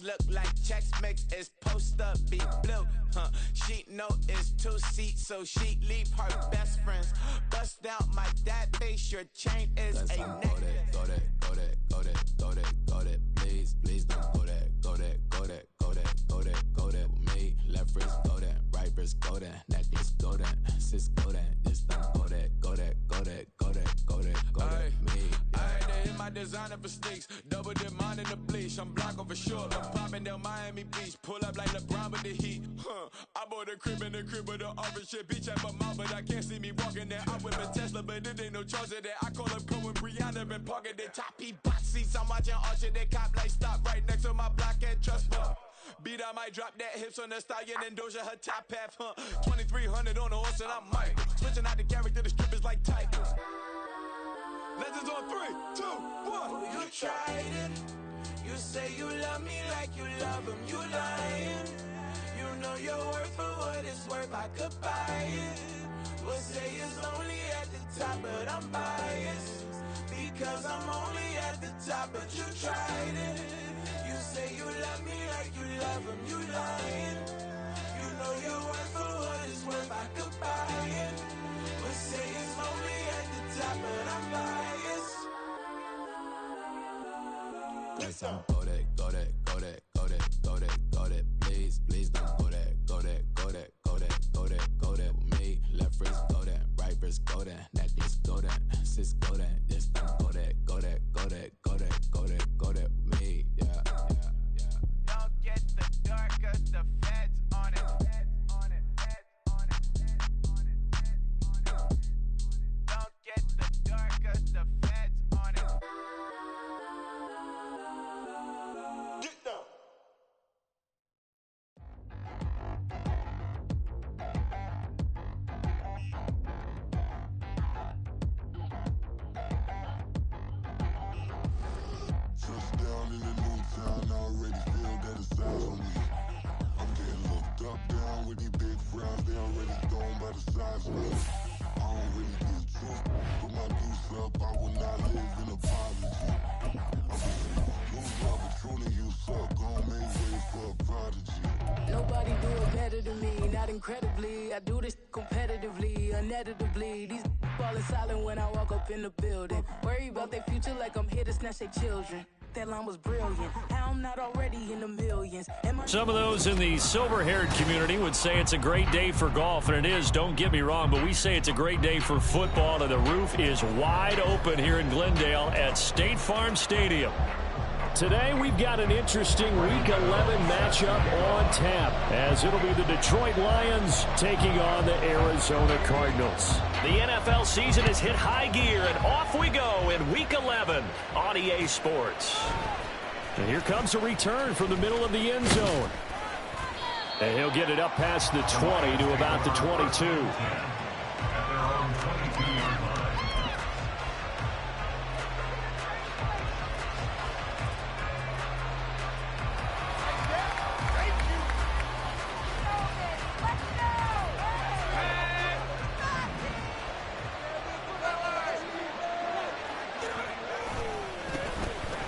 Couch look like Chex Mix, it's post up, be blue. She know it's 2 seats, so she leave her best friends. Bust down my dad face, your chain is a neck. Go that, please don't go that, go that with me. Left wrist go that, right wrist go that, necklace go that, sis go that, this time go that me. Alright, they hit my designer for sneaks, double dip mine in the bleach. I'm black over short, I'm popping down Miami Beach, pull up like LeBron with the heat. I bought a crib in the crib with the orange shit, beach at my mouth, but I can't see me walking there. I whip a Tesla, but it ain't no charge of that. I call up Cohen, Brianna, been parking the top box seats. I'm watching Archer, they cop like stop right next to my block at Trust Bar. Beat, I might drop that hips on the stallion and Doja her top half, 2300 on the horse and I'm Michael. Switching out the character, the strippers like titles. Legends on 3, 2, 1. Oh, you tried it. You say you love me like you love him. You lying. You know your worth for what it's worth. I could buy it. We'll say it's only at the top, but I'm biased because I'm only at the top. But you tried it. You say you love me like you love him. You lying. You know your worth for what it's worth. I could buy it. We'll say it's only at the top, but I'm biased. Listen, go that, please don't go that, go that with me. Left wrist go that, right wrist go that, necklace go that, sis go that, this time go that with me. Yeah. Don't get the dark, cause the feds on it. Don't get the dark, cause the feds on it. Get down. Touchdown in the new town, I already feel that it's eyes on me. I'm getting looked up, down with these big frowns, they already thrown by the size of me. I don't really get truth, put my deuce up, I will not live in apology. Lose love, but truly you suck, gon' make way for a prodigy. Nobody do it better than me, not incredibly. I do this competitively, uneditably. These falling silent when I walk up in the building. Worry about their future like I'm here to snatch their children. That line was brilliant. How I'm not already in the millions. Some of those in the silver-haired community would say it's a great day for golf, and it is, don't get me wrong, but we say it's a great day for football, and the roof is wide open here in Glendale at State Farm Stadium. Today, we've got an interesting Week 11 matchup on tap, as it'll be the Detroit Lions taking on the Arizona Cardinals. The NFL season has hit high gear, and off we go in Week 11 on EA Sports. And here comes a return from the middle of the end zone. And he'll get it up past the 20 to about the 22.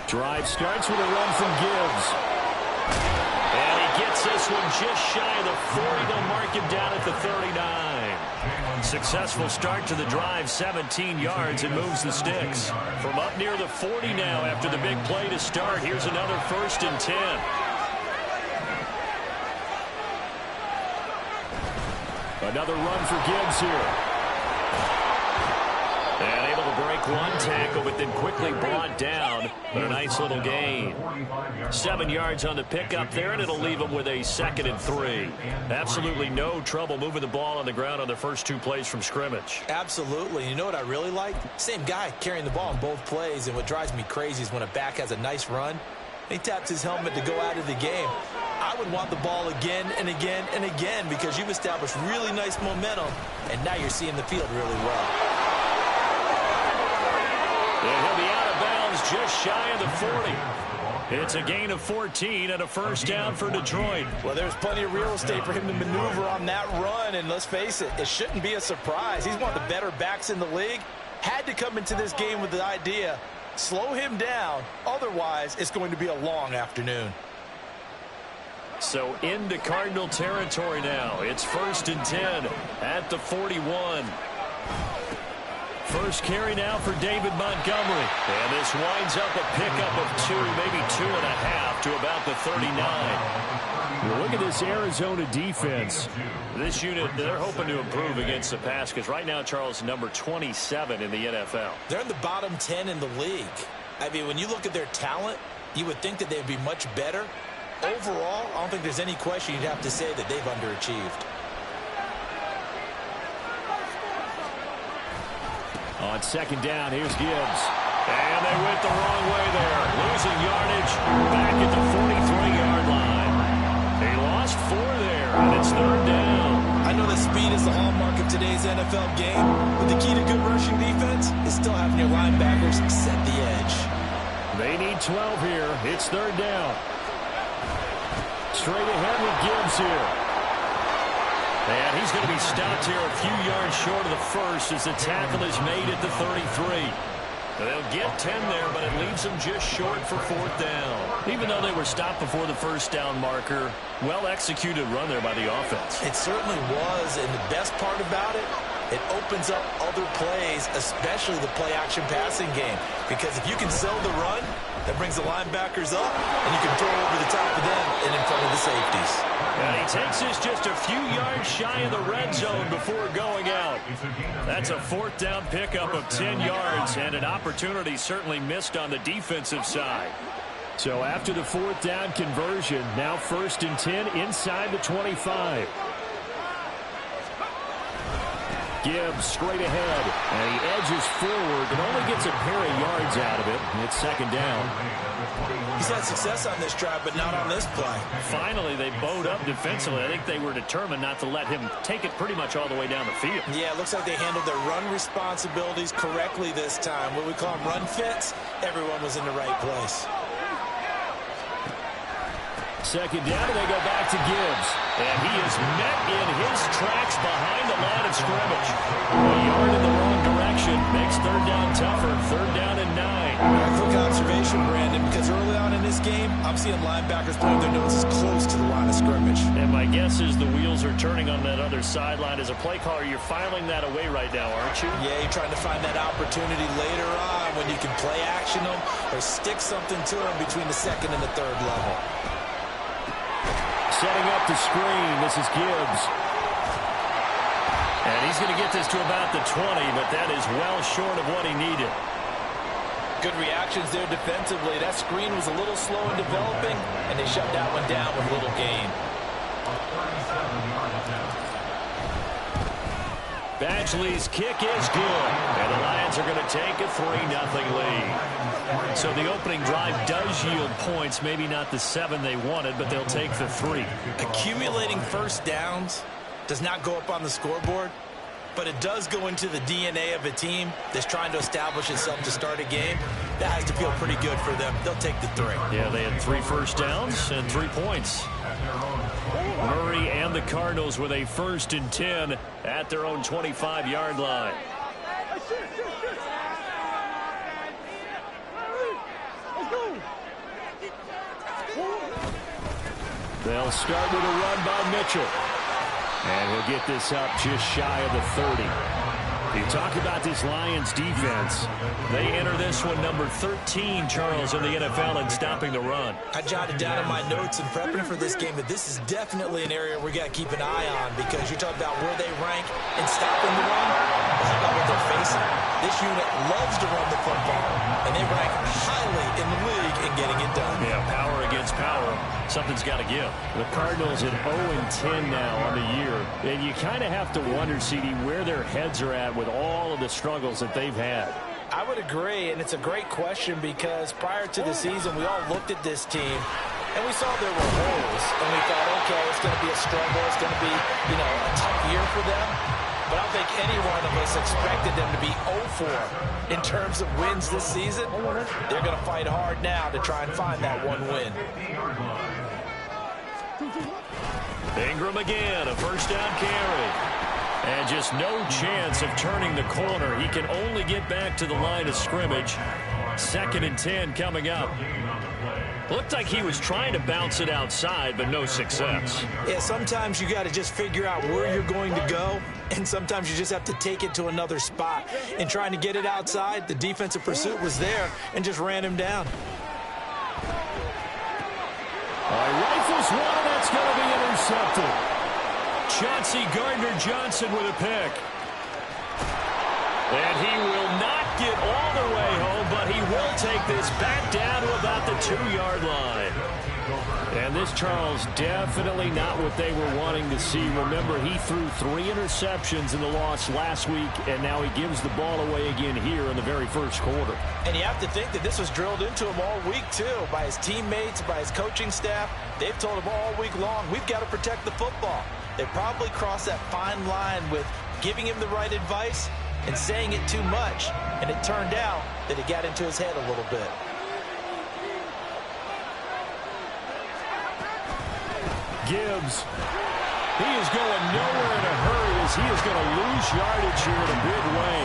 Drive starts with a run from Gibbs. And he gets this one just shy of the 40. They'll mark him down at the 39. Successful start to the drive, 17 yards, and moves the sticks. From up near the 40 now after the big play to start. Here's another 1st and 10. Another run for Gibbs here. And able to break one tackle, but then quickly brought down. But a nice little gain. 7 yards on the pickup there, and it'll leave them with a 2nd and 3. Absolutely no trouble moving the ball on the ground on the first 2 plays from scrimmage. Absolutely. You know what I really like? Same guy carrying the ball in both plays, and what drives me crazy is when a back has a nice run, he taps his helmet to go out of the game. I would want the ball again and again and again because you've established really nice momentum, and now you're seeing the field really well. And he'll be out of bounds just shy of the 40. It's a gain of 14 and a 1st down for Detroit. Well, there's plenty of real estate for him to maneuver on that run, and let's face it, it shouldn't be a surprise. He's one of the better backs in the league. Had to come into this game with the idea, slow him down, otherwise it's going to be a long afternoon. So into Cardinal territory now. It's 1st and 10 at the 41. First carry now for David Montgomery. And this winds up a pickup of 2, maybe 2.5 to about the 39. Well, look at this Arizona defense. This unit, they're hoping to improve against the pass because right now, Charles, number 27 in the NFL. They're in the bottom 10 in the league. I mean, when you look at their talent, you would think that they'd be much better. Overall, I don't think there's any question you'd have to say that they've underachieved. On 2nd down, here's Gibbs. And they went the wrong way there. Losing yardage back at the 43-yard line. They lost 4 there, and it's 3rd down. I know that speed is the hallmark of today's NFL game, but the key to good rushing defense is still having your linebackers set the edge. They need 12 here. It's 3rd down. Straight ahead with Gibbs here. And he's going to be stopped here a few yards short of the first as the tackle is made at the 33. They'll get 10 there, but it leaves them just short for 4th down. Even though they were stopped before the 1st down marker, well-executed run there by the offense. It certainly was, and the best part about it, it opens up other plays, especially the play-action passing game. Because if you can sell the run, that brings the linebackers up, and you can throw over the top of them and in front of the safeties. And he takes this just a few yards shy of the red zone before going out. That's a 4th down pickup of 10 yards, and an opportunity certainly missed on the defensive side. So after the 4th down conversion, now 1st and 10 inside the 25. Gibbs straight ahead, and he edges forward and only gets a pair of yards out of it. It's 2nd down. He's had success on this drive, but not on this play. Finally, they bowed up defensively. I think they were determined not to let him take it pretty much all the way down the field. Yeah, it looks like they handled their run responsibilities correctly this time. What we call them run fits, everyone was in the right place. 2nd down, and they go back to Gibbs. And he is met in his tracks behind the line of scrimmage. A yard in the wrong direction makes 3rd down tougher. 3rd down and 9. Quick observation, Brandon, because early on in this game, I'm seeing linebackers putting their noses close to the line of scrimmage. And my guess is the wheels are turning on that other sideline. As a play caller, you're filing that away right now, aren't you? Yeah, you're trying to find that opportunity later on when you can play action them or stick something to them between the 2nd and the 3rd level. Setting up the screen, this is Gibbs. And he's going to get this to about the 20, but that is well short of what he needed. Good reactions there defensively. That screen was a little slow in developing, and they shut that one down with little gain. Badgley's kick is good, and the Lions are going to take a 3-0 lead. So the opening drive does yield points, maybe not the 7 they wanted, but they'll take the 3. Accumulating 1st downs does not go up on the scoreboard, but it does go into the DNA of a team that's trying to establish itself to start a game. That has to feel pretty good for them. They'll take the 3. Yeah, they had 3 first downs and 3 points. Murray and the Cardinals with a 1st and 10 at their own 25-yard line. They'll start with a run by Mitchell. And he'll get this up just shy of the 30. You talk about this Lions defense. They enter this one number 13, Charles, in the NFL in stopping the run. I jotted down in my notes in prepping for this game that this is definitely an area we got to keep an eye on because you're talking about where they rank in stopping the run. Well, how about what they're facing? This unit loves to run the football, and they rank highly in the league in getting it done. Yeah, power against power. Something's got to give. The Cardinals at 0-10 now on the year. And you kind of have to wonder, CD, where their heads are at with all of the struggles that they've had. I would agree, and it's a great question because prior to the season, we all looked at this team, and we saw there were holes, and we thought, okay, it's going to be a struggle. It's going to be, a tough year for them. But I don't think any one of us expected them to be 0-4 in terms of wins this season. They're going to fight hard now to try and find that one win. Ingram again, a 1st down carry. And just no chance of turning the corner. He can only get back to the line of scrimmage. 2nd and 10 coming up. Looked like he was trying to bounce it outside, but no success. Yeah, sometimes you got to just figure out where you're going to go, and sometimes you just have to take it to another spot. And trying to get it outside, the defensive pursuit was there and just ran him down. Rifles one, and that's going to be intercepted. Chauncey Gardner-Johnson with a pick. And he will not get all the way home, but he will take this back down to about the 2-yard line. And this, Charles, definitely not what they were wanting to see. Remember, he threw 3 interceptions in the loss last week, and now he gives the ball away again here in the very first quarter. And you have to think that this was drilled into him all week, too, by his teammates, by his coaching staff. They've told him all week long, we've got to protect the football. They probably crossed that fine line with giving him the right advice and saying it too much, and it turned out that it got into his head a little bit. Gibbs. He is going nowhere in a hurry as he is going to lose yardage here in a big way.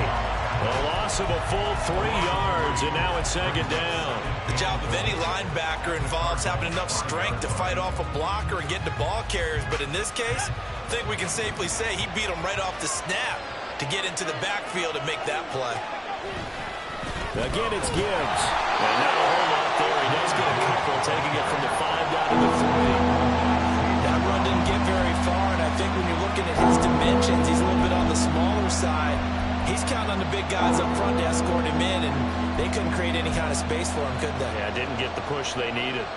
A loss of a full 3 yards, and now it's second down. The job of any linebacker involves having enough strength to fight off a blocker and get to ball carriers, but in this case, I think we can safely say he beat him right off the snap to get into the backfield and make that play. Again, it's Gibbs. And not a whole lot there. He does get a couple, taking it from the 5 down to the 3. That run didn't get very far, and I think when you're looking at his dimensions, he's a little bit on the smaller side. He's counting on the big guys up front to escort him in, and they couldn't create any kind of space for him, could they? Yeah, didn't get the push they needed.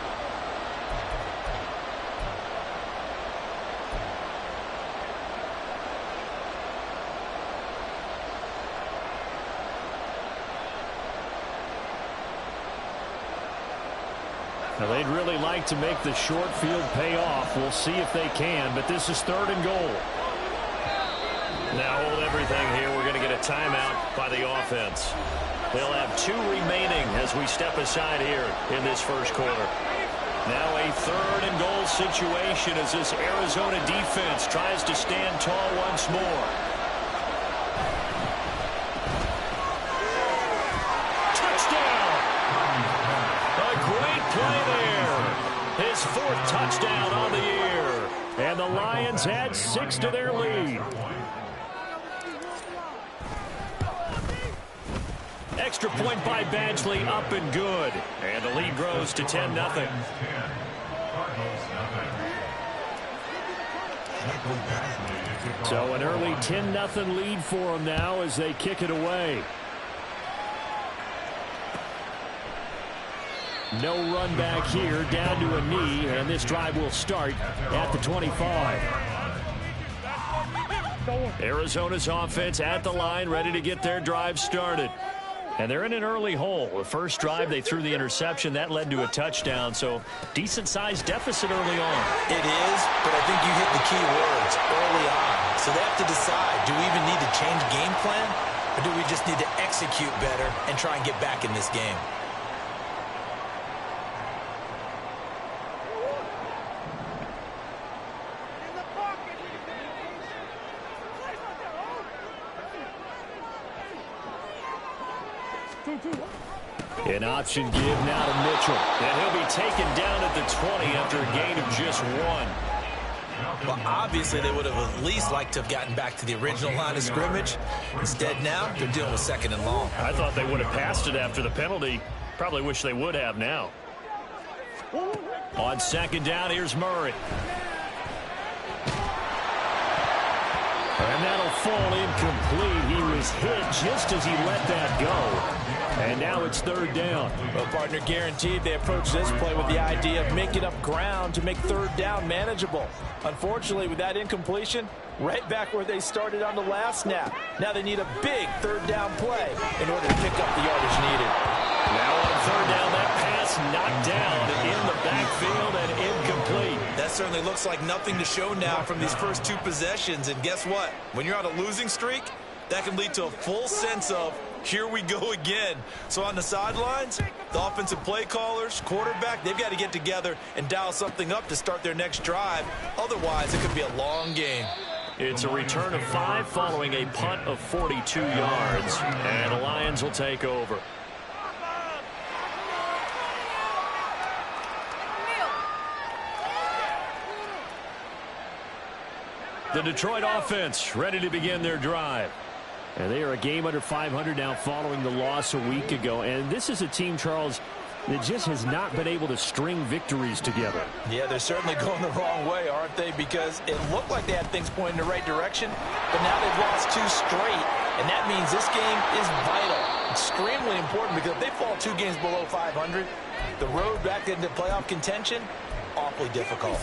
Now, they'd really like to make the short field pay off. We'll see if they can, but this is 3rd and goal. Now hold everything here. We're going to get a timeout by the offense. They'll have 2 remaining as we step aside here in this first quarter. Now a 3rd and goal situation as this Arizona defense tries to stand tall once more. Play there. His 4th touchdown on the year. And the Lions add 6 to their lead. Extra point by Badgley, up and good. And the lead grows to 10-0. So an early 10-0 lead for them now as they kick it away. No run back here, down to a knee, and this drive will start at the 25. Arizona's offense at the line, ready to get their drive started. And they're in an early hole. The first drive, they threw the interception. That led to a touchdown, so decent-sized deficit early on. It is, but I think you hit the key words early on. So they have to decide, do we even need to change game plan, or do we just need to execute better and try and get back in this game? An option give now to Mitchell. And he'll be taken down at the 20 after a gain of just 1. Well, obviously they would have at least liked to have gotten back to the original line of scrimmage. Instead now, they're dealing with 2nd and long. I thought they would have passed it after the penalty. Probably wish they would have now. On 2nd down, here's Murray. And that'll fall incomplete. He was hit just as he let that go. And now it's 3rd down. Well, partner, guaranteed they approach this play with the idea of making up ground to make 3rd down manageable. Unfortunately, with that incompletion, right back where they started on the last snap. Now they need a big 3rd down play in order to pick up the yardage needed. Now on 3rd down, that pass knocked down in the backfield and incomplete. That certainly looks like nothing to show now from these first 2 possessions. And guess what? When you're on a losing streak, that can lead to a full sense of, here we go again. So on the sidelines, the offensive play callers, quarterback, they've got to get together and dial something up to start their next drive. Otherwise, it could be a long game. It's a return of 5 following a punt of 42 yards. And the Lions will take over. The Detroit offense ready to begin their drive. And they are a game under 500 now following the loss a week ago. And this is a team, Charles, that just has not been able to string victories together. Yeah, they're certainly going the wrong way, aren't they? Because it looked like they had things pointing in the right direction, but now they've lost 2 straight. And that means this game is vital, extremely important, because if they fall 2 games below 500, the road back into playoff contention, awfully difficult.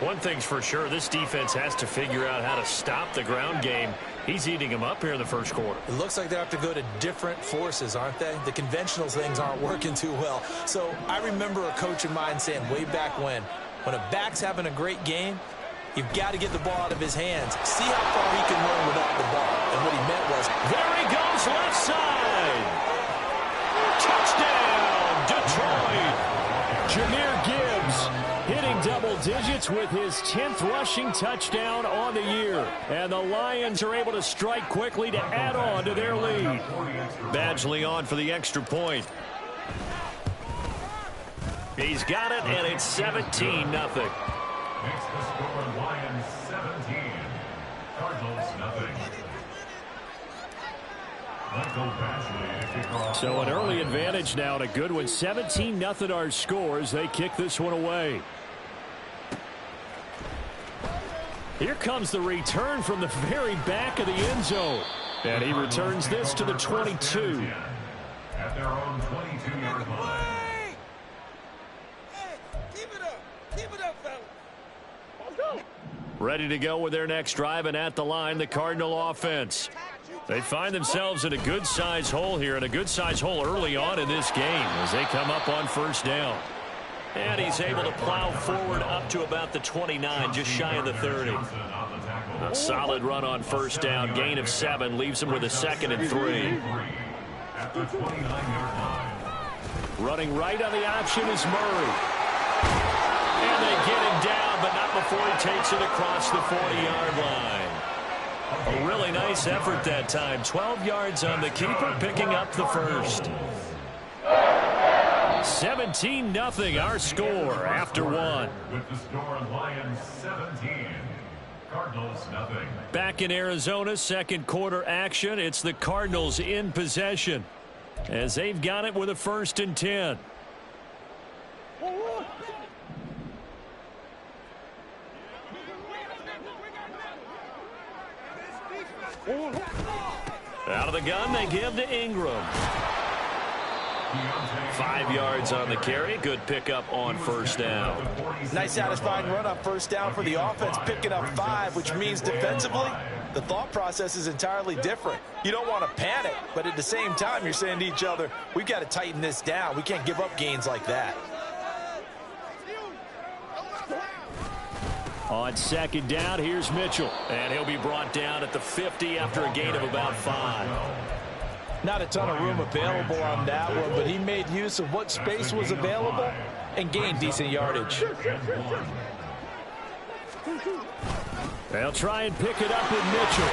One thing's for sure, this defense has to figure out how to stop the ground game. He's eating them up here in the first quarter. It looks like they have to go to different forces, aren't they? The conventional things aren't working too well. So I remember a coach of mine saying way back when a back's having a great game, you've got to get the ball out of his hands. See how far he can run without the ball. And what he meant was, there he goes, left side. Touchdown, Detroit. Jahmyr Gibbs hitting double digits with his 10th rushing touchdown on the year. And the Lions are able to strike quickly to add on to their lead. Badgley on for the extra point. He's got it, and it's 17-0. Makes the score Lions 17, Cardinals nothing. Michael Badgley to kick off. So an early advantage now, and a good one. 17-0 our scores. They kick this one away. Here comes the return from the very back of the end zone. And he returns this to the 22. At their own 22-yard line. Ready to go with their next drive, and at the line, the Cardinal offense. They find themselves in a good-sized hole here, and a good-sized hole early on in this game as they come up on first down. And he's able to plow forward up to about the 29, just shy of the 30. A solid run on first down, gain of 7, leaves him with a 2nd and 3. At the 29-yard line. Running right on the option is Murray. And they get him down, but not before he takes it across the 40-yard line. A really nice effort that time. 12 yards on the keeper, picking up the first. 17-0 our score after 1. With the score, Lions 17, Cardinals nothing. Back in Arizona, second quarter action. It's the Cardinals in possession as they've got it with a 1st and 10. Out of the gun, they give to Ingram. 5 yards on the carry. Good pickup on first down. nice satisfying run on first down for the offense, picking up 5, which means defensively, the thought process is entirely different. You don't want to panic, but at the same time, you're saying to each other, we've got to tighten this down. We can't give up gains like that. On second down, here's Mitchell. And he'll be brought down at the 50 after a gain of about 5. Not a ton of room available on that one, but he made use of what space was available and gained decent yardage. They'll try and pick it up with Mitchell.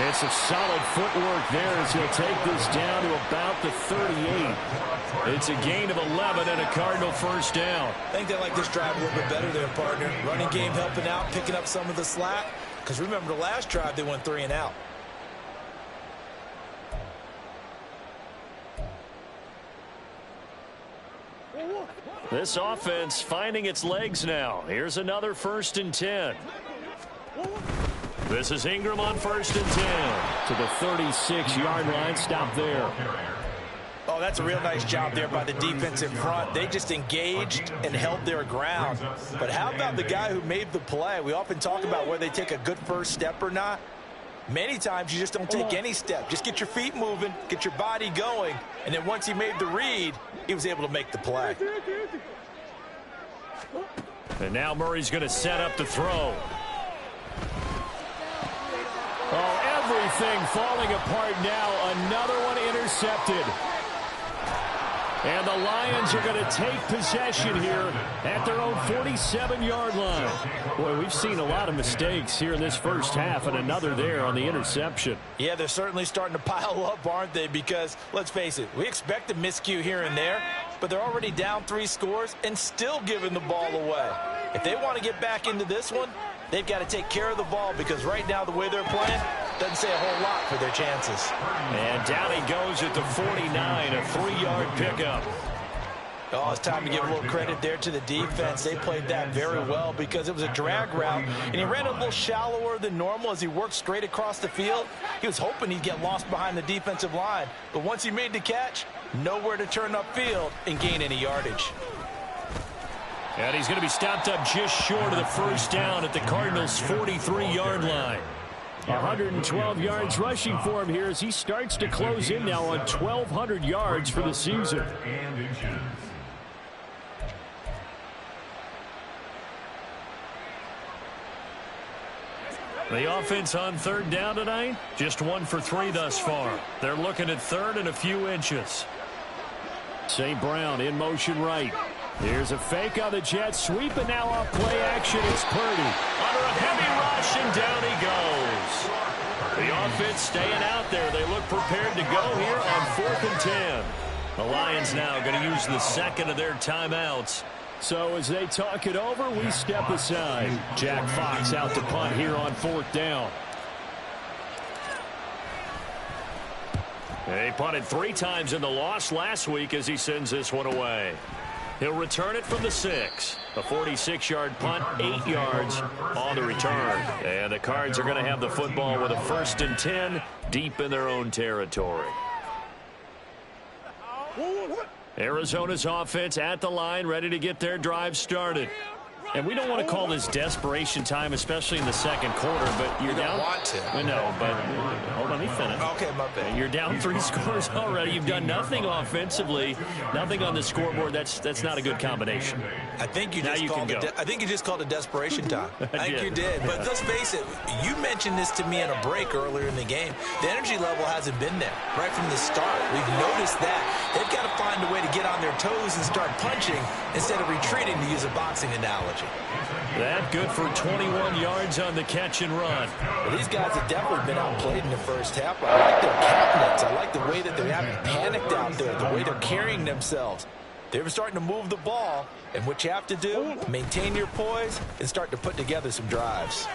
It's a solid footwork there as he'll take this down to about the 38. It's a gain of 11 and a Cardinal first down. I think they like this drive a little bit better there, partner. Running game helping out, picking up some of the slack. Because remember the last drive, they went 3 and out. This offense finding its legs now. Here's another 1st and 10. This is Ingram on 1st and 10. To the 36-yard line, stop there. Oh, that's a real nice job there by the defense in front. They just engaged and held their ground. But how about the guy who made the play? We often talk about whether they take a good first step or not. Many times you just don't take any step. Just get your feet moving, get your body going, and then once he made the read, he was able to make the play. And now Murray's going to set up the throw. Oh, everything falling apart now. Another one intercepted. And the Lions are going to take possession here at their own 47-yard line. Boy, we've seen a lot of mistakes here in this first half, and another there on the interception. Yeah, they're certainly starting to pile up, aren't they? Because, let's face it, we expect a miscue here and there, but they're already down 3 scores and still giving the ball away. If they want to get back into this one, They've got to take care of the ball because right now the way they're playing doesn't say a whole lot for their chances. And down he goes at the 49, a 3-yard pickup. Oh, it's time to give a little credit there to the defense. They played that very well because it was a drag route, and he ran a little shallower than normal as he worked straight across the field. He was hoping he'd get lost behind the defensive line, but once he made the catch, nowhere to turn upfield and gain any yardage. And he's going to be stopped up just short of the first down at the Cardinals' 43-yard line. 112 yards rushing for him here as he starts to close in now on 1,200 yards for the season. The offense on third down tonight, just 1 for 3 thus far. They're looking at third and a few inches. St. Brown in motion right. Here's a fake on the Jets sweep, and now off play action, it's Purdy. Under a heavy rush, and down he goes. The offense staying out there. They look prepared to go here on 4th and 10. The Lions now going to use the second of their timeouts. So as they talk it over, we step aside. Jack Fox out to punt here on 4th down. They punted 3 times in the loss last week as he sends this one away. He'll return it from the 6. A 46-yard punt, 8 yards on the return. And the Cards are going to have the football with a 1st and 10 deep in their own territory. Arizona's offense at the line, ready to get their drive started. And we don't want to call this desperation time, especially in the second quarter, but you're down. Want to. I know, but hold on, let me finish. Okay, my bad. You're down 3 scores already. You've done nothing offensively, nothing on the scoreboard. That's not a good combination. I think you just called it desperation time. I think you did. But let's face it, you mentioned this to me in a break earlier in the game. The energy level hasn't been there right from the start. We've noticed that. They've got to find a way to get on their toes and start punching instead of retreating, to use a boxing analogy. That good for 21 yards on the catch and run. Well, these guys have definitely been outplayed in the first half. I like their countenance. I like the way that they haven't panicked out there, the way they're carrying themselves. They're starting to move the ball, and what you have to do, maintain your poise and start to put together some drives.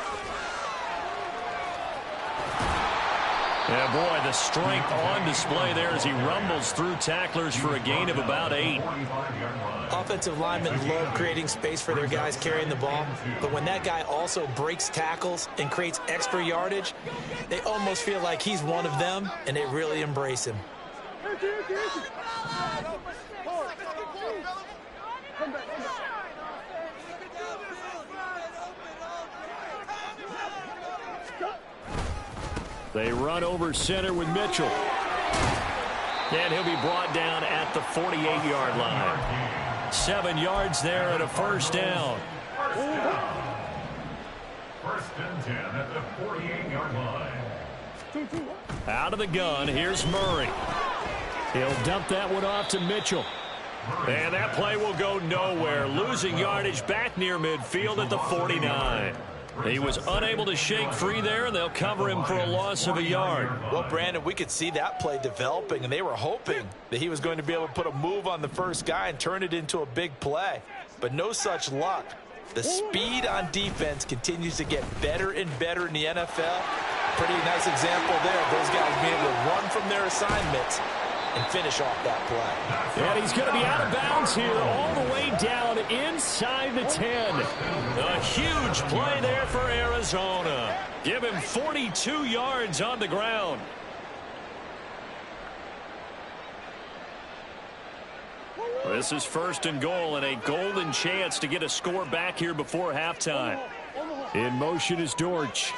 Yeah, boy, the strength on display there as he rumbles through tacklers for a gain of about 8. Offensive linemen love creating space for their guys carrying the ball, but when that guy also breaks tackles and creates extra yardage, they almost feel like he's one of them, and they really embrace him. They run over center with Mitchell. And he'll be brought down at the 48-yard line. 7 yards there and a first down. First and 10 at the 48-yard line. Out of the gun, here's Murray. He'll dump that one off to Mitchell. And that play will go nowhere. Losing yardage back near midfield at the 49. He was unable to shake free there, and they'll cover him for a loss of a yard. Well, Brandon, we could see that play developing, and they were hoping that he was going to be able to put a move on the first guy and turn it into a big play. But no such luck. The speed on defense continues to get better and better in the NFL. Pretty nice example there. Those guys being able to run from their assignments and finish off that play. And he's going to be out of bounds here all the way down inside the 10. A huge play there for Arizona. Give him 42 yards on the ground. This is 1st and goal and a golden chance to get a score back here before halftime. In motion is Dortch.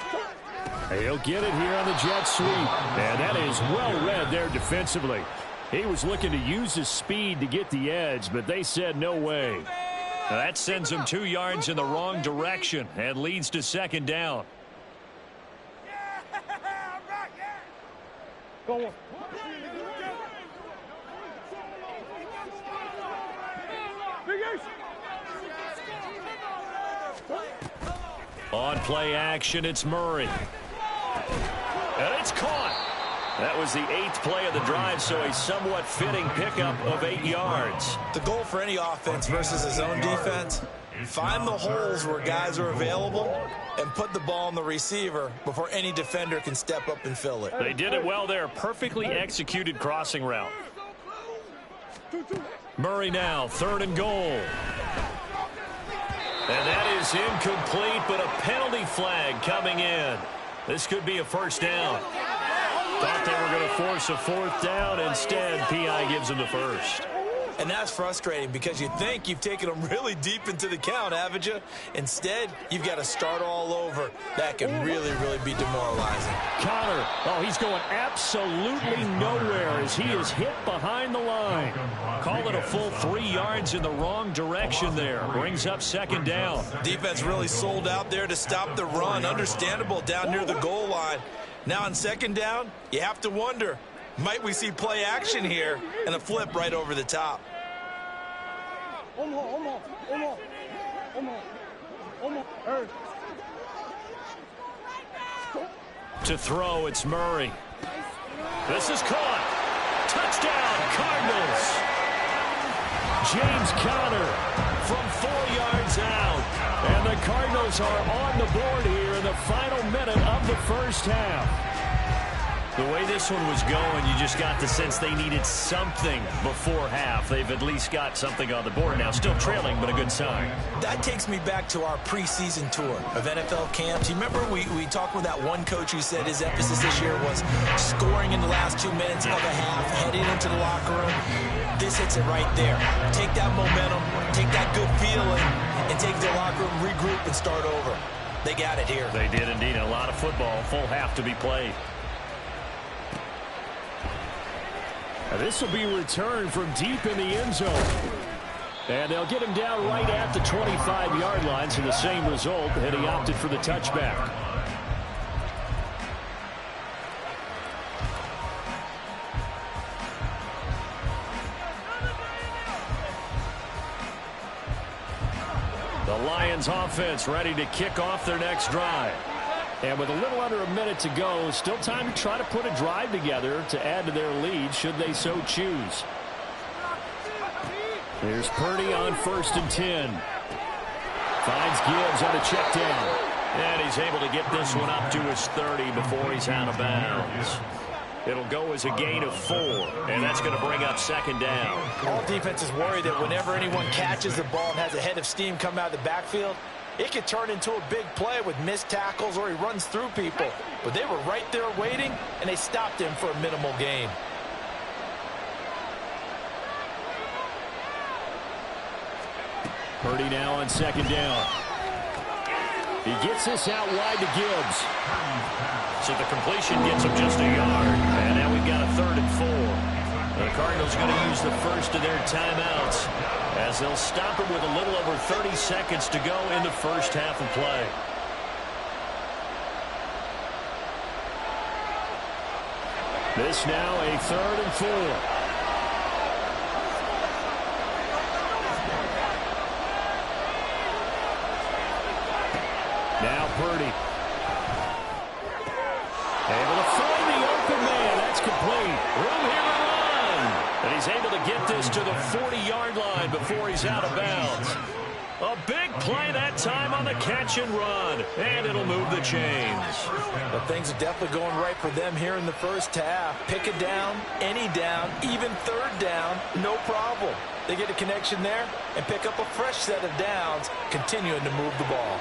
He'll get it here on the jet sweep. And that is well read there defensively. He was looking to use his speed to get the edge, but they said no way. Now that sends him 2 yards in the wrong direction and leads to 2nd down. On play action, it's Murray. And it's caught. That was the 8th play of the drive, so a somewhat fitting pickup of 8 yards. The goal for any offense versus his own defense, find the holes where guys are available and put the ball on the receiver before any defender can step up and fill it. They did it well there. Perfectly executed crossing route. Murray now, 3rd and goal. And that is incomplete, but a penalty flag coming in. This could be a first down. Thought they were going to force a 4th down. Instead, P.I. gives them the first. And that's frustrating because you think you've taken them really deep into the count, haven't you? Instead, you've got to start all over. That can really, really be demoralizing. Connor, oh, he's going absolutely nowhere as he is hit behind the line. Call it a full 3 yards in the wrong direction there. Brings up 2nd down. Defense really sold out there to stop the run. Understandable down near the goal line. Now on 2nd down, you have to wonder, might we see play action here and a flip right over the top? To throw, it's Murray. This is caught. Touchdown, Cardinals. James Conner from 4 yards out. And the Cardinals are on the board here in the final minute of the first half. The way this one was going, you just got the sense they needed something before half. They've at least got something on the board now. Still trailing, but a good sign. That takes me back to our preseason tour of NFL camps. You remember we talked with that one coach who said his emphasis this year was scoring in the last 2 minutes of a half, heading into the locker room. This hits it right there. Take that momentum, take that good feeling, and take the locker room, regroup, and start over. They got it here. They did indeed. A lot of football, full half to be played. This will be returned from deep in the end zone. And they'll get him down right at the 25-yard line, so the same result, and he opted for the touchback. The Lions offense ready to kick off their next drive. And with a little under a minute to go, still time to try to put a drive together to add to their lead should they so choose. There's Purdy on 1st and 10. Finds Gibbs on a check down. And he's able to get this one up to his 30 before he's out of bounds. It'll go as a gain of 4, and that's going to bring up 2nd down. All defenses worry that whenever anyone catches the ball and has a head of steam come out of the backfield, it could turn into a big play with missed tackles or he runs through people. But they were right there waiting, and they stopped him for a minimal gain. Purdy now on 2nd down. He gets this out wide to Gibbs. So the completion gets him just a yard. And now we've got a 3rd and 4. The Cardinals going to use the first of their timeouts as they'll stop it with a little over 30 seconds to go in the first half of play. This now a 3rd and 4. Now Purdy. Able to find the open man. That's complete. Room here to run. And he's able to get this to the 40-yard line before he's out of bounds. A big play that time on the catch and run. And it'll move the chains. But things are definitely going right for them here in the first half. Pick a down, any down, even 3rd down, no problem. They get a connection there and pick up a fresh set of downs, continuing to move the ball.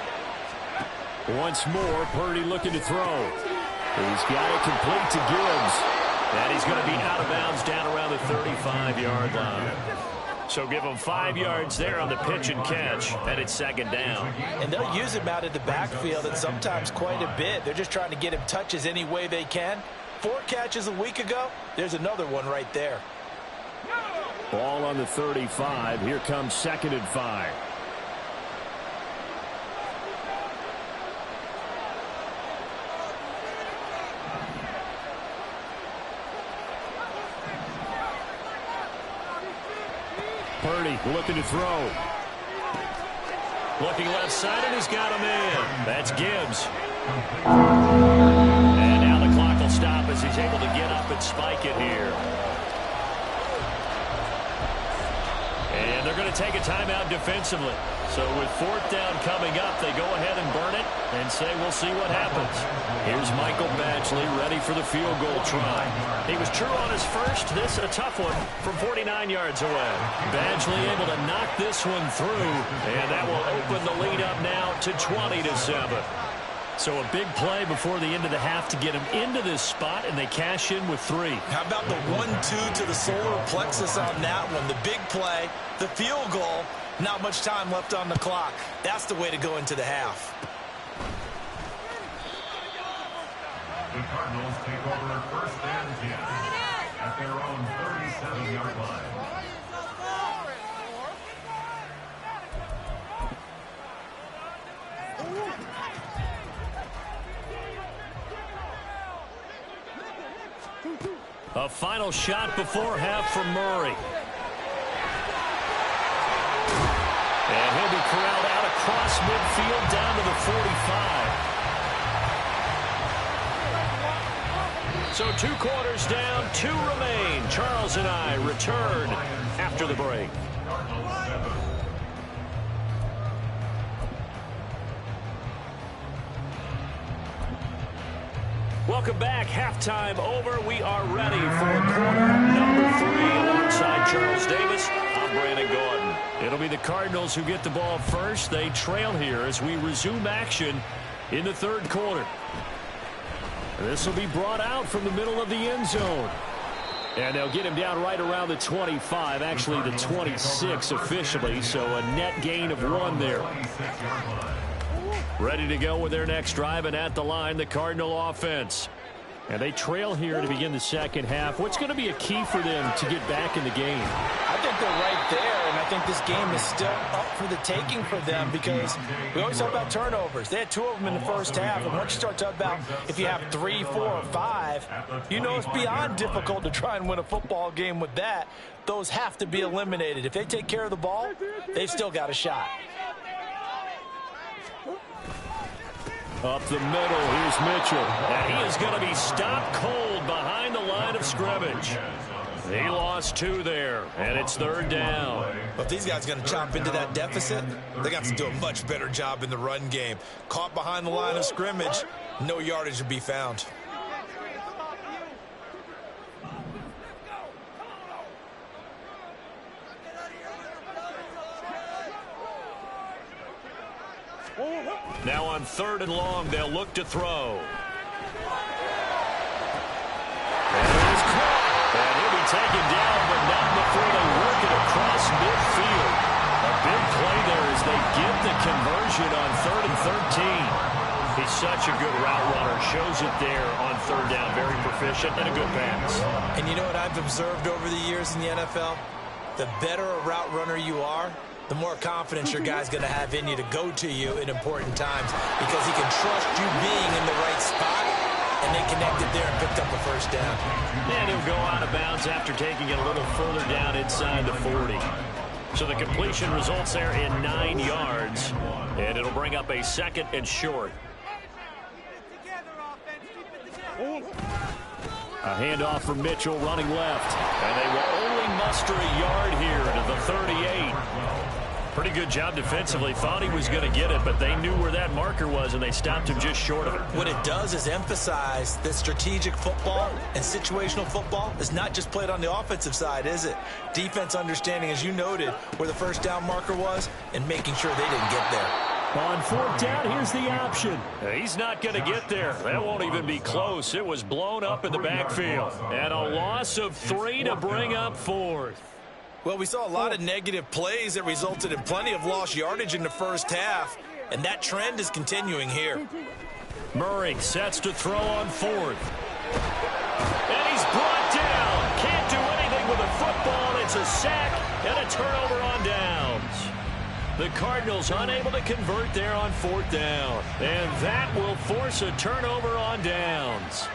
Once more, Purdy looking to throw. He's got it complete to Gibbs. And he's going to be out of bounds down around the 35-yard line. So give him 5 yards there on the pitch and catch, and it's 2nd down. And they'll use him out of the backfield and sometimes quite a bit. They're just trying to get him touches any way they can. 4 catches a week ago, there's another one right there. Ball on the 35. Here comes 2nd and 5. Purdy looking to throw. Looking left side, and he's got him in. That's Gibbs. And now the clock will stop as he's able to get up and spike it here. And they're going to take a timeout defensively. So with fourth down coming up, they go ahead and burn it and say we'll see what happens. Here's Michael Badgley ready for the field goal try. He was true on his first. This a tough one from 49 yards away. Badgley able to knock this one through, and that will open the lead up now to 20-7. So a big play before the end of the half to get him into this spot, and they cash in with 3. How about the 1-2 to the solar plexus on that one? The big play, the field goal. Not much time left on the clock. That's the way to go into the half. The Cardinals take over first and 10 at their own 37-yard line. A final shot before half from Murray. And he'll be corralled out across midfield down to the 45. So 2 quarters down, 2 remain. Charles and I return after the break. Welcome back. Halftime over. We are ready for quarter number 3 alongside Charles Davis. I'm Brandon Gaudin. It'll be the Cardinals who get the ball first. They trail here as we resume action in the third quarter. This will be brought out from the middle of the end zone. And they'll get him down right around the 25, actually the 26 officially, so a net gain of 1 there. Ready to go with their next drive, and at the line, the Cardinal offense. And they trail here to begin the second half. What's going to be a key for them to get back in the game? I think they're right there, and I think this game is still up for the taking for them because we always talk about turnovers. They had 2 of them in the first half, and once you start talking about if you have 3, 4, or 5, you know it's beyond difficult to try and win a football game with that. Those have to be eliminated. If they take care of the ball, they've still got a shot. Up the middle, here's Mitchell. And he is going to be stopped cold behind the line of scrimmage. He lost 2 there, and it's third down. But if these guys are going to chop into that deficit, they got to do a much better job in the run game. Caught behind the line of scrimmage, no yardage to be found. Now on 3rd and long, they'll look to throw. And it is caught. And he'll be taken down, but not before they work it across midfield. A big play there as they get the conversion on 3rd and 13. He's such a good route runner. Shows it there on 3rd down. Very proficient and a good pass. And you know what I've observed over the years in the NFL? The better a route runner you are, the more confidence your guy's going to have in you to go to you in important times because he can trust you being in the right spot, and they connected there and picked up a first down. And he'll go out of bounds after taking it a little further down inside the 40. So the completion results there in 9 yards, and it'll bring up a 2nd and short. A handoff from Mitchell running left, and they will only muster a yard here to the 38. Pretty good job defensively. Thought he was going to get it, but they knew where that marker was, and they stopped him just short of it. What it does is emphasize that strategic football and situational football is not just played on the offensive side, is it? Defense understanding, as you noted, where the first down marker was and making sure they didn't get there. On 4th down, here's the option. He's not going to get there. That won't even be close. It was blown up in the backfield. And a loss of 3 to bring up 4th. Well, we saw a lot of negative plays that resulted in plenty of lost yardage in the first half, and that trend is continuing here. Murray sets to throw on 4th. And he's brought down. Can't do anything with a football. It's a sack and a turnover on downs. The Cardinals unable to convert there on 4th down. And that will force a turnover on downs.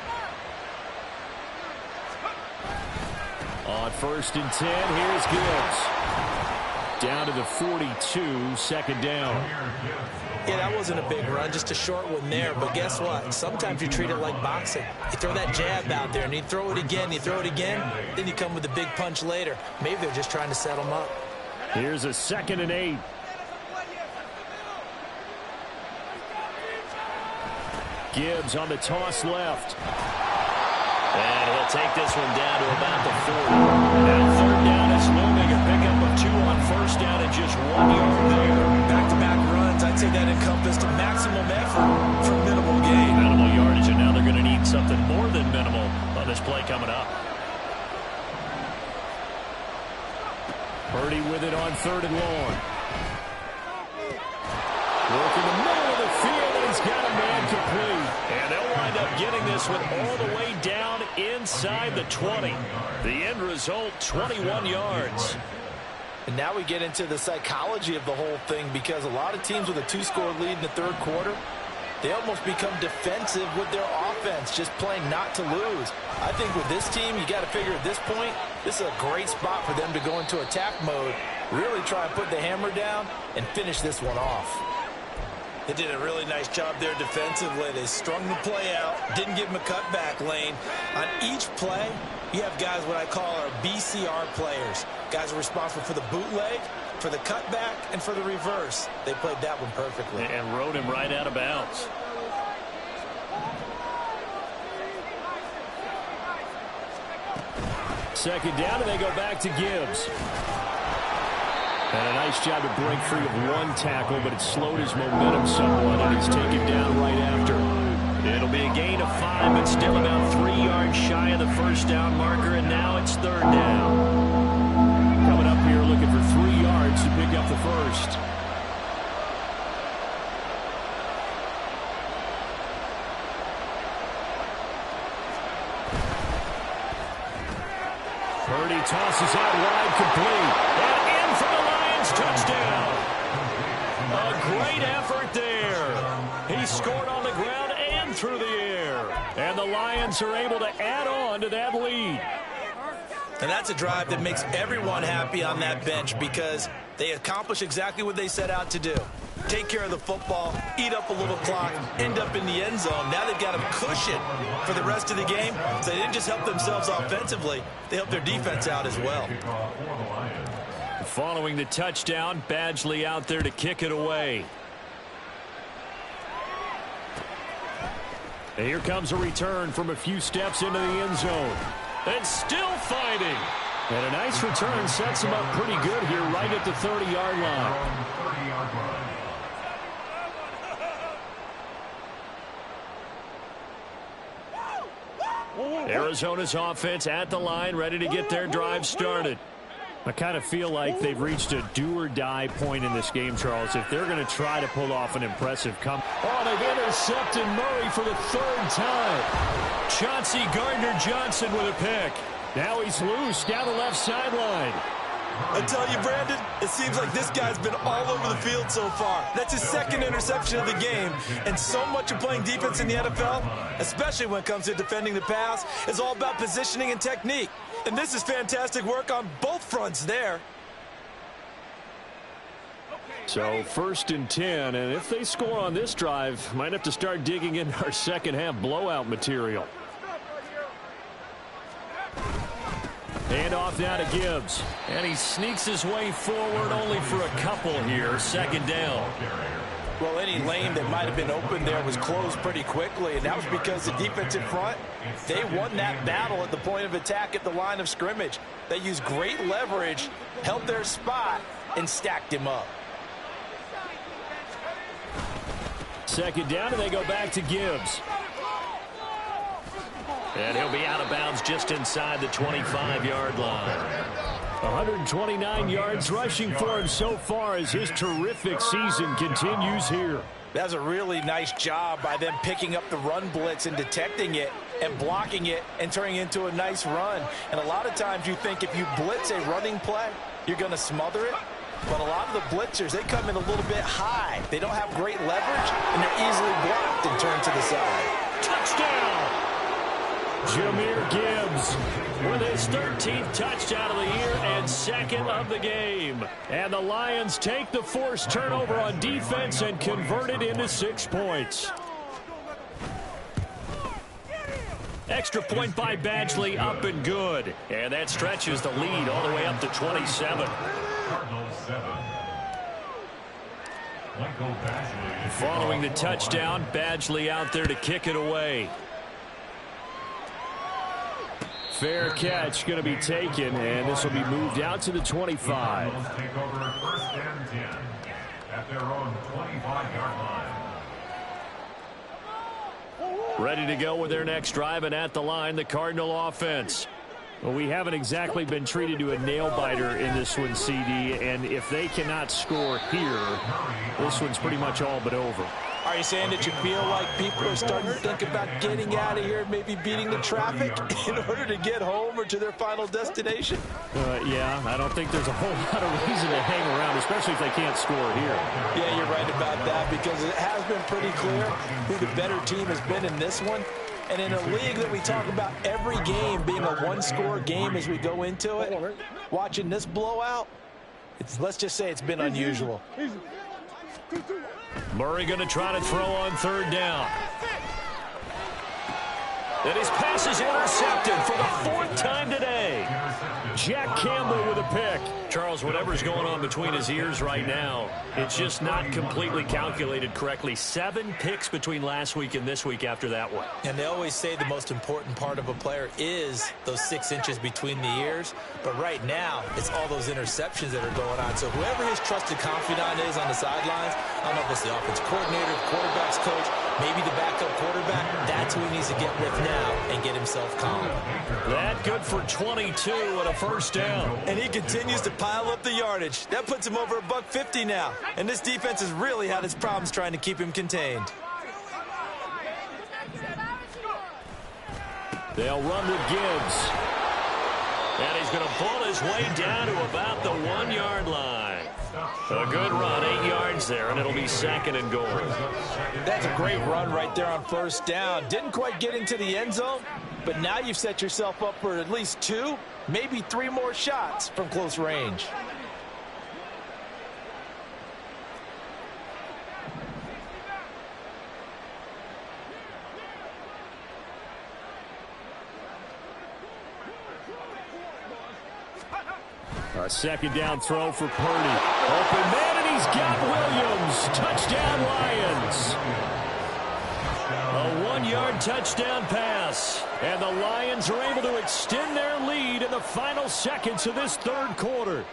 On 1st and 10, here's Gibbs. Down to the 42, 2nd down. Yeah, that wasn't a big run, just a short one there. But guess what? Sometimes you treat it like boxing. You throw that jab out there, and you throw it again, then you come with a big punch later. Maybe they're just trying to set them up. Here's a 2nd and 8. Gibbs on the toss left. And he'll take this one down to about the 40. Now third down is looming. A pickup of 2 on first down and just 1 yard there. Back-to-back runs, I'd say that encompassed maximum effort for minimal gain. Minimal yardage, and now they're going to need something more than minimal on this play coming up. Purdy with it on 3rd and long. Working the middle of the field, and he's got a man complete. And they'll wind up getting this one all the way down inside the 20. The end result, 21 yards. And now we get into the psychology of the whole thing, because a lot of teams with a 2-score lead in the third quarter, they almost become defensive with their offense, just playing not to lose. I think with this team, you got to figure at this point, this is a great spot for them to go into attack mode, really try and put the hammer down and finish this one off. They did a really nice job there defensively. They strung the play out, didn't give them a cutback lane. On each play, you have guys what I call our BCR players. Guys are responsible for the bootleg, for the cutback, and for the reverse. They played that one perfectly. And rode him right out of bounds. Second down, and they go back to Gibbs. And a nice job to break free of one tackle, but it slowed his momentum somewhat, and he's taken down right after. It'll be a gain of 5, but still about 3 yards shy of the first down marker, and now it's 3rd down. Coming up here looking for 3 yards to pick up the first. Purdy tosses out wide, complete. And in for the Lions, touchdown. A great effort there. He scored on the ground and through the air. And the Lions are able to add on to that lead. And that's a drive that makes everyone happy on that bench, because they accomplish exactly what they set out to do. Take care of the football, eat up a little clock, end up in the end zone. Now they've got a cushion for the rest of the game. So they didn't just help themselves offensively, they helped their defense out as well. Following the touchdown, Badgley out there to kick it away. And here comes a return from a few steps into the end zone. And still fighting. And a nice return sets him up pretty good here right at the 30-yard line. Arizona's offense at the line, ready to get their drive started. I kind of feel like they've reached a do-or-die point in this game, Charles, if they're going to try to pull off an impressive comeback. Oh, they've intercepted Murray for the 3rd time. Chauncey Gardner-Johnson with a pick. Now he's loose down the left sideline. I tell you, Brandon, it seems like this guy's been all over the field so far. That's his 2nd interception of the game. And so much of playing defense in the NFL, especially when it comes to defending the pass, is all about positioning and technique. And this is fantastic work on both fronts there. So 1st and 10, and if they score on this drive, might have to start digging into our second-half blowout material. Hand off now to Gibbs. And he sneaks his way forward only for a couple here. 2nd down. Well, any lane that might have been open there was closed pretty quickly, and that was because the defensive front, they won that battle at the point of attack at the line of scrimmage. They used great leverage, held their spot, and stacked him up. 2nd down, and they go back to Gibbs. And he'll be out of bounds just inside the 25-yard line. 129 yards rushing for him so far as his terrific season continues here. That's a really nice job by them picking up the run blitz and detecting it and blocking it and turning it into a nice run. And a lot of times you think if you blitz a running play, you're going to smother it. But a lot of the blitzers, they come in a little bit high. They don't have great leverage, and they're easily blocked and turned to the side. Touchdown! Jahmyr Gibbs with his 13th touchdown of the year and 2nd of the game. And the Lions take the forced turnover on defense and convert it into 6 points. Extra point by Badgley, up and good. And that stretches the lead all the way up to 27. Michael Badgley. Following the touchdown, Badgley out there to kick it away. Fair catch going to be taken, and this will be moved out to the 25. Cardinals take over at 1st and 10 at their own 25-yard line. Ready to go with their next drive, and at the line, the Cardinal offense. Well, we haven't exactly been treated to a nail-biter in this one, CD, and if they cannot score here, this one's pretty much all but over. Are you saying that you feel like people are starting to think about getting out of here, maybe beating the traffic in order to get home or to their final destination? Yeah, I don't think there's a whole lot of reason to hang around, especially if they can't score here. Yeah, you're right about that, because it has been pretty clear who the better team has been in this one. And in a league that we talk about every game being a one-score game as we go into it, watching this blowout, let's just say it's been unusual. Murray going to try to throw on 3rd down. And his pass is intercepted for the 4th time today. Jack Campbell with a pick. Charles, whatever's going on between his ears right now, it's just not completely calculated correctly. 7 picks between last week and this week after that one. And they always say the most important part of a player is those 6 inches between the ears. But right now, it's all those interceptions that are going on. So whoever his trusted confidant is on the sidelines, I don't know if it's the offense coordinator, quarterback's coach, maybe the backup quarterback, that's who he needs to get with now and get himself calm. That good for 22 and a 1st down. And he continues to pile up the yardage. That puts him over $150 now. And this defense has really had its problems trying to keep him contained. They'll run with Gibbs. And he's going to pull his way down to about the 1-yard line. A good run, 8 yards there, and it'll be 2nd and goal. That's a great run right there on 1st down. Didn't quite get into the end zone, but now you've set yourself up for at least 2, maybe 3 more shots from close range. A 2nd down throw for Purdy. Open man, and he's got Williams. Touchdown, Lions. A 1-yard touchdown pass. And the Lions are able to extend their lead in the final seconds of this 3rd quarter.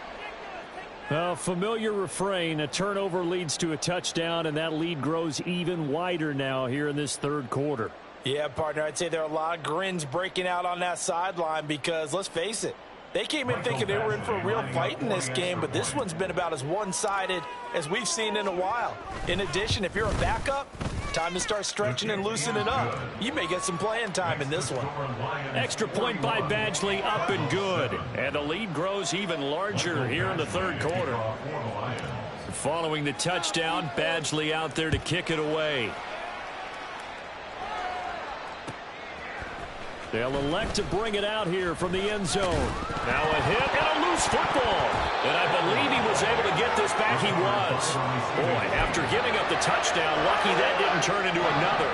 A familiar refrain, a turnover leads to a touchdown, and that lead grows even wider now here in this 3rd quarter. Yeah, partner, I'd say there are a lot of grins breaking out on that sideline because, let's face it, they came in thinking they were in for a real fight in this game, but this one's been about as one-sided as we've seen in a while. In addition, if you're a backup, time to start stretching and loosening up. You may get some playing time in this one. Extra point by Badgley, up and good. And the lead grows even larger here in the 3rd quarter. Following the touchdown, Badgley out there to kick it away. They'll elect to bring it out here from the end zone. Now a hit and a loose football. And I believe he was able to get this back. He was. Boy, after giving up the touchdown, lucky that didn't turn into another.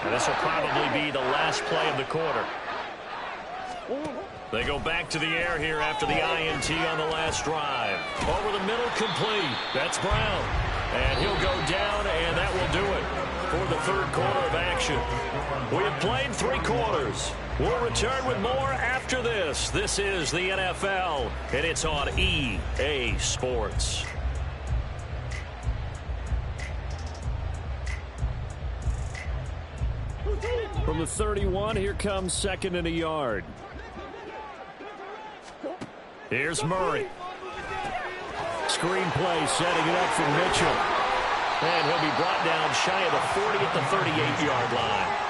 And this will probably be the last play of the quarter. They go back to the air here after the INT on the last drive. Over the middle, complete. That's Brown. And he'll go down, and that will do it for the 3rd quarter of action. We have played 3 quarters. We'll return with more after this. This is the NFL, and it's on EA Sports. From the 31, here comes 2nd and a yard. Here's Murray. Screen play, setting it up for Mitchell. And he'll be brought down shy of the 40 at the 38-yard line.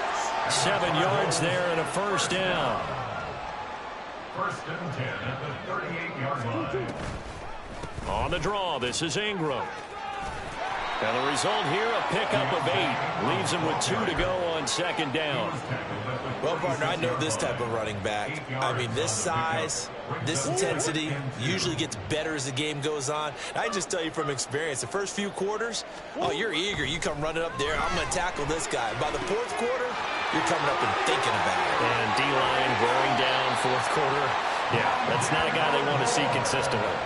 7 yards there and a 1st down. 1st and 10 at the 38-yard line. On the draw, this is Ingram. And the result here, a pickup of 8. Leaves him with 2 to go on 2nd down. Well, partner, I know this type of running back. I mean, this size, this intensity usually gets better as the game goes on. And I just tell you from experience, the first few quarters, oh, you're eager. You come running up there, I'm going to tackle this guy. By the 4th quarter, you're coming up and thinking about it. And D-line wearing down 4th quarter. Yeah, that's not a guy they want to see consistently.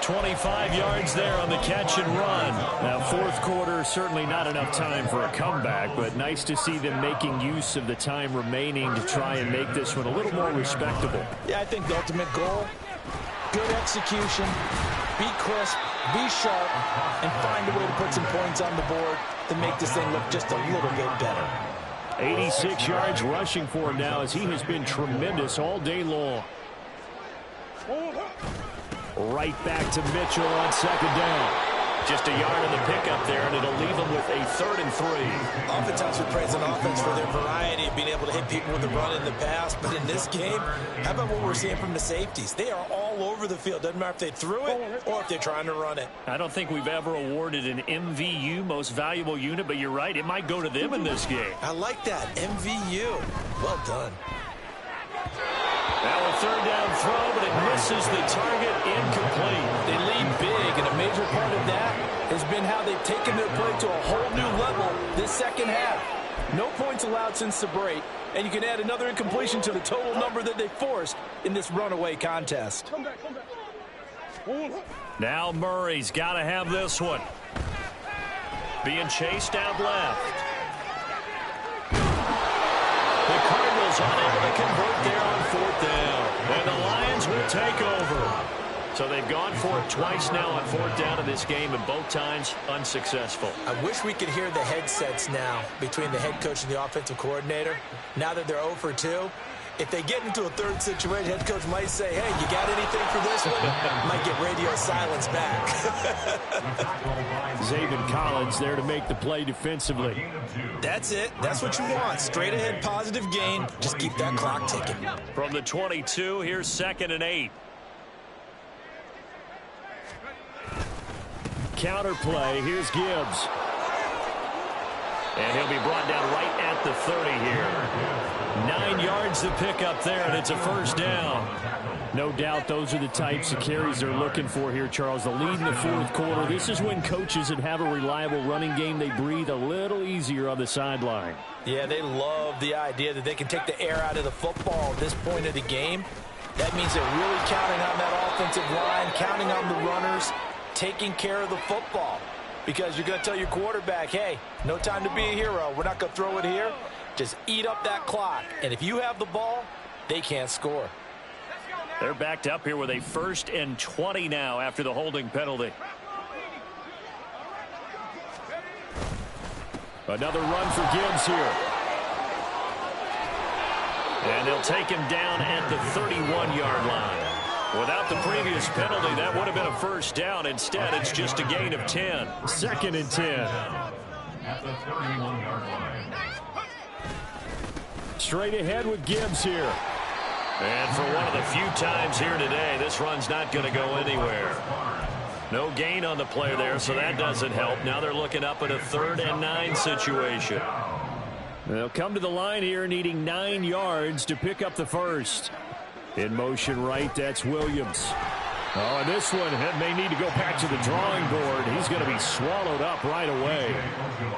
25 yards there on the catch and run. Now, fourth quarter, certainly not enough time for a comeback, but nice to see them making use of the time remaining to try and make this one a little more respectable. Yeah, I think the ultimate goal, good execution, be crisp, be sharp, and find a way to put some points on the board to make this thing look just a little bit better. 86 yards rushing for him now as he has been tremendous all day long. Right back to Mitchell on second down. Just a yard in the pickup there, and it'll leave them with a 3rd and 3. Oftentimes we praise an offense for their variety of being able to hit people with the run in the pass, but in this game, how about what we're seeing from the safeties? They are all over the field. Doesn't matter if they threw it or if they're trying to run it. I don't think we've ever awarded an MVU, most valuable unit, but you're right, it might go to them in this game. I like that, MVU. Well done. Now a 3rd down throw, but it misses the target, incomplete. They lead big, and a major part of that has been how they've taken their play to a whole new level this second half. No points allowed since the break, and you can add another incompletion to the total number that they forced in this runaway contest. Now Murray's got to have this one. Being chased out left. The Cardinals unable to convert there on 4th down. And the Lions will take over. So they've gone for it twice now on 4th down in this game, and both times unsuccessful. I wish we could hear the headsets now between the head coach and the offensive coordinator. Now that they're 0 for 2, if they get into a third situation, head coach might say, hey, you got anything for this one? Might get radio silence back. Zaven Collins there to make the play defensively. That's it. That's what you want. Straight ahead, positive gain. Just keep that clock ticking. From the 22, here's 2nd and 8. Counter play. Here's Gibbs. And he'll be brought down right at the 30 here. 9 yards to pick up there, and it's a 1st down. No doubt those are the types of carries they're looking for here, Charles. The lead in the fourth quarter. This is when coaches that have a reliable running game, they breathe a little easier on the sideline. Yeah, they love the idea that they can take the air out of the football at this point of the game. That means they're really counting on that offensive line, counting on the runners, taking care of the football. Because you're going to tell your quarterback, hey, no time to be a hero. We're not going to throw it here. Just eat up that clock. And if you have the ball, they can't score. They're backed up here with a 1st and 20 now after the holding penalty. Another run for Gibbs here. And they'll take him down at the 31-yard line. Without the previous penalty, that would have been a 1st down. Instead, it's just a gain of 10. 2nd and 10. At the 31-yard line. Straight ahead with Gibbs here. And for one of the few times here today, this run's not going to go anywhere. No gain on the play there, so that doesn't help. Now they're looking up at a 3rd and 9 situation. They'll come to the line here needing 9 yards to pick up the 1st. In motion right, that's Williams. Oh, and this one may need to go back to the drawing board. He's going to be swallowed up right away.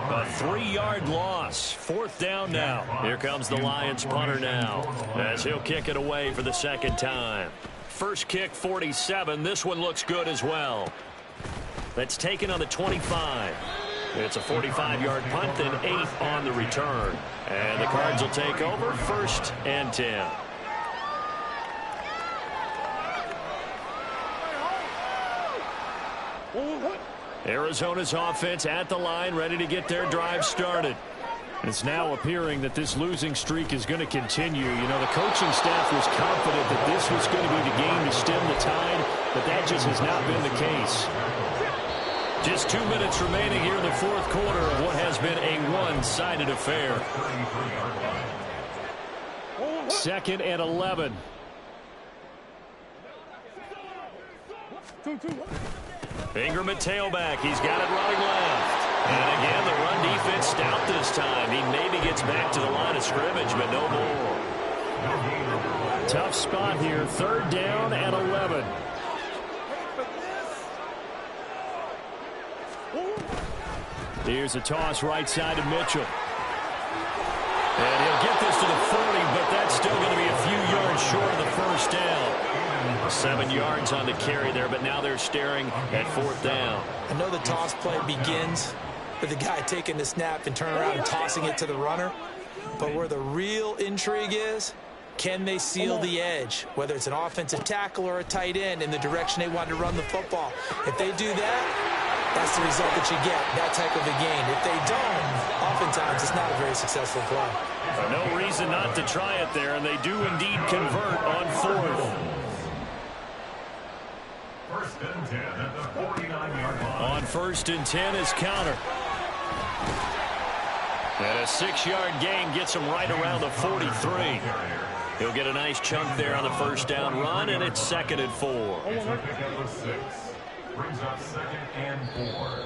A 3-yard loss. 4th down now. Here comes the Lions punter now as he'll kick it away for the 2nd time. First kick, 47. This one looks good as well. That's taken on the 25. It's a 45-yard punt and 8 on the return. And the Cards will take over 1st and 10. Arizona's offense at the line, ready to get their drive started. It's now appearing that this losing streak is going to continue. You know, the coaching staff was confident that this was going to be the game to stem the tide, but that just has not been the case. Just 2 minutes remaining here in the fourth quarter of what has been a one-sided affair. 2nd and 11. Ingram at tailback. He's got it running left. And again, the run defense stout this time. He maybe gets back to the line of scrimmage, but no more. Tough spot here. 3rd down and 11. Here's a toss right side to Mitchell. And he'll get this to the 40, but that's still going to be a few yards short of the 1st down. 7 yards on the carry there, but now they're staring at 4th down. I know the toss play begins with the guy taking the snap and turning around and tossing it to the runner. But where the real intrigue is, can they seal the edge, whether it's an offensive tackle or a tight end, in the direction they want to run the football? If they do that, that's the result that you get, that type of a gain. If they don't, oftentimes it's not a very successful play. No reason not to try it there, and they do indeed convert on 4th. 1st and 10 at the 49-yard line. On 1st and 10 is counter. And a 6-yard gain gets him right around the 43. He'll get a nice chunk there on the 1st down run, and it's 2nd and 4. It's a pickup of 6. Brings up 2nd and 4.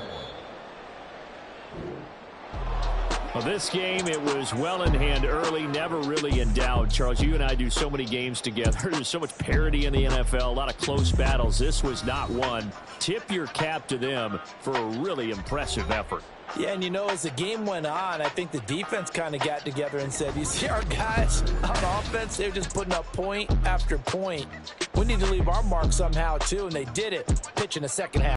Well, this game, it was well in hand early, never really in doubt. Charles, you and I do so many games together. There's so much parity in the NFL, a lot of close battles. This was not one. Tip your cap to them for a really impressive effort. Yeah, and you know, as the game went on, I think the defense kind of got together and said, you see our guys on offense, they're just putting up point after point. We need to leave our mark somehow, too, and they did it. Pitch in the second half.